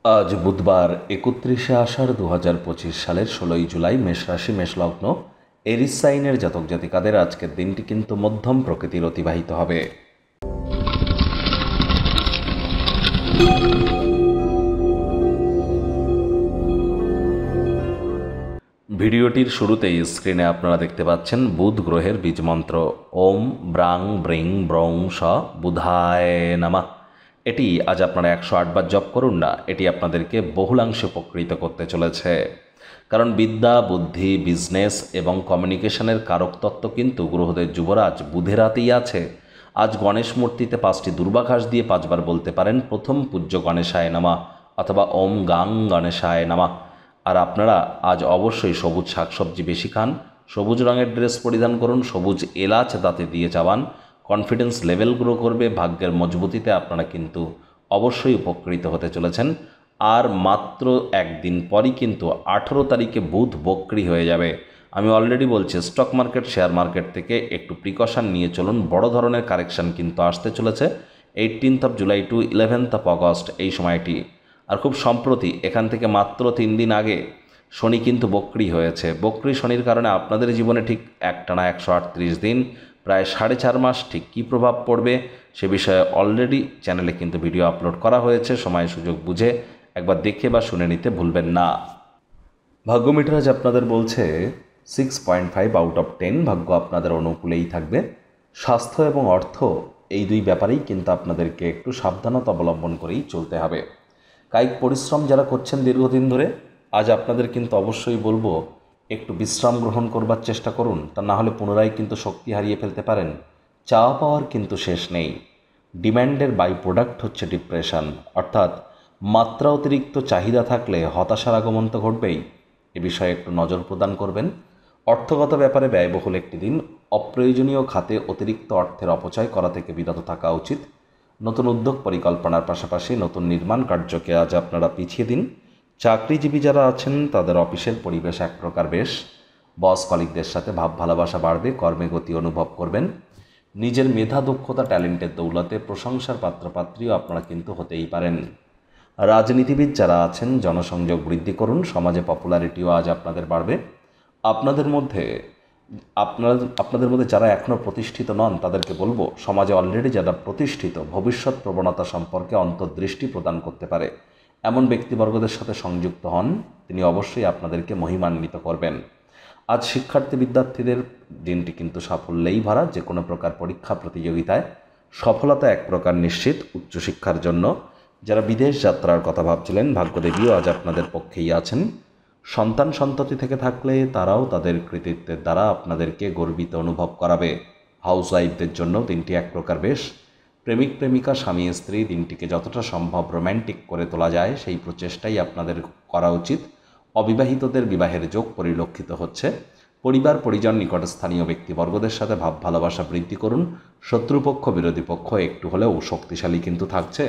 আজ বুধবার 31শে আষাঢ় 2025 সালের 16ই জুলাই মেষ রাশি মেষ লগ্ন এরিস সাইনের জাতক জাতিকাদের আজকের দিনটি কিন্তু মধ্যম প্রকৃতির অতিবাহিত হবে। ভিডিওটির শুরুতেই স্ক্রিনে আপনারা দেখতে পাচ্ছেন বুধ গ্রহের বীজমন্ত্র ওম ব্রাং ব্রিং ব্রং স বুধায় নামা। এটি আজ আপনারা 108 বার জপ করুন না, এটি আপনাদেরকে বহুলাংশে উপকৃত করতে চলেছে। কারণ বিদ্যা, বুদ্ধি, বিজনেস এবং কমিউনিকেশনের কারক তত্ত্ব কিন্তু গ্রহদের যুবরাজ বুধের হাতেই আছে। আজ গণেশ মূর্তিতে 5টি দুর্বাঘাস দিয়ে 5 বার বলতে পারেন প্রথম পূজ্য গণেশায় নামা অথবা ওম গাং গণেশায় নামা। আর আপনারা আজ অবশ্যই সবুজ শাকসবজি বেশি খান, সবুজ রঙের ড্রেস পরিধান করুন, সবুজ এলাচ দাঁতে দিয়ে চাবান। কনফিডেন্স লেভেল গ্রো করবে, ভাগ্যের মজবুতিতে আপনারা কিন্তু অবশ্যই উপকৃত হতে চলেছেন। আর মাত্র একদিন পরই কিন্তু 18 তারিখে বুধ বক্রি হয়ে যাবে। আমি অলরেডি বলছি, স্টক মার্কেট, শেয়ার মার্কেট থেকে একটু প্রিকশন নিয়ে চলুন। বড় ধরনের কারেকশান কিন্তু আসতে চলেছে 18 জুলাই টু 11 অগস্ট এই সময়টি। আর খুব সম্প্রতি এখান থেকে মাত্র 3 দিন আগে শনি কিন্তু বক্রি হয়েছে। বক্রি শনির কারণে আপনাদের জীবনে ঠিক একটানা 138 দিন, প্রায় 4.5 মাস ঠিক কী প্রভাব পড়বে সে বিষয়ে অলরেডি চ্যানেলে কিন্তু ভিডিও আপলোড করা হয়েছে। সময় সুযোগ বুঝে একবার দেখে বা শুনে নিতে ভুলবেন না। ভাগ্য মিটার আজ আপনাদের বলছে 6.5 আউট অফ 10, ভাগ্য আপনাদের অনুকূলেই থাকবে। স্বাস্থ্য এবং অর্থ এই দুই ব্যাপারেই কিন্তু আপনাদেরকে একটু সাবধানতা অবলম্বন করেই চলতে হবে। কায়িক পরিশ্রম যারা করছেন দীর্ঘদিন ধরে, আজ আপনাদের কিন্তু অবশ্যই বলবো একটু বিশ্রাম গ্রহণ করবার চেষ্টা করুন, তা না হলে পুনরায় কিন্তু শক্তি হারিয়ে ফেলতে পারেন। চাওয়া পাওয়ার কিন্তু শেষ নেই। ডিম্যান্ডের বাই প্রোডাক্ট হচ্ছে ডিপ্রেশন, অর্থাৎ মাত্রা অতিরিক্ত চাহিদা থাকলে হতাশার আগমন তো ঘটবেই। এ বিষয়ে একটু নজর প্রদান করবেন। অর্থগত ব্যাপারে ব্যয়বহুল একটি দিন। অপ্রয়োজনীয় খাতে অতিরিক্ত অর্থের অপচয় করা থেকে বিরত থাকা উচিত। নতুন উদ্যোগ পরিকল্পনার পাশাপাশি নতুন নির্মাণ কার্যকে আজ আপনারা পিছিয়ে দিন। চাকরিজীবী যারা আছেন তাদের অফিসের পরিবেশ এক প্রকার বেশ। বস কলিগদের সাথে ভাব ভালোবাসা বাড়বে, কর্মে গতি অনুভব করবেন। নিজের মেধা, দক্ষতা, ট্যালেন্টের দৌলতে প্রশংসার পাত্রপাত্রীও আপনারা কিন্তু হতেই পারেন। রাজনীতিবিদ যারা আছেন জনসংযোগ বৃদ্ধি করুন, সমাজে পপুলারিটিও আজ আপনাদের বাড়বে। আপনাদের মধ্যে যারা এখনও প্রতিষ্ঠিত নন তাদেরকে বলবো, সমাজে অলরেডি যারা প্রতিষ্ঠিত ভবিষ্যৎ প্রবণতা সম্পর্কে অন্তর্দৃষ্টি প্রদান করতে পারে এমন ব্যক্তিবর্গদের সাথে সংযুক্ত হন, তিনি অবশ্যই আপনাদেরকে মহিমান্বিত করবেন। আজ শিক্ষার্থী বিদ্যার্থীদের দিনটি কিন্তু সাফল্যেই ভরা। যে কোনো প্রকার পরীক্ষা প্রতিযোগিতায় সফলতা এক প্রকার নিশ্চিত। উচ্চশিক্ষার জন্য যারা বিদেশ যাত্রার কথা ভাবছিলেন, ভাগ্যদেবীও আজ আপনাদের পক্ষেই আছেন। সন্তান সন্ততি থেকে থাকলে তারাও তাদের কৃতিত্বের দ্বারা আপনাদেরকে গর্বিত অনুভব করাবে। হাউসওয়াইফদের জন্য দিনটি এক প্রকার বেশ। প্রেমিক প্রেমিকা, স্বামী স্ত্রী দিনটিকে যতটা সম্ভব রোম্যান্টিক করে তোলা যায় সেই প্রচেষ্টাই আপনাদের করা উচিত। অবিবাহিতদের বিবাহের যোগ পরিলক্ষিত হচ্ছে। পরিবার পরিজন নিকটস্থানীয় ব্যক্তিবর্গদের সাথে ভাব ভালোবাসা বৃদ্ধি করুন। শত্রুপক্ষ বিরোধী পক্ষ একটু হলেও শক্তিশালী কিন্তু থাকছে।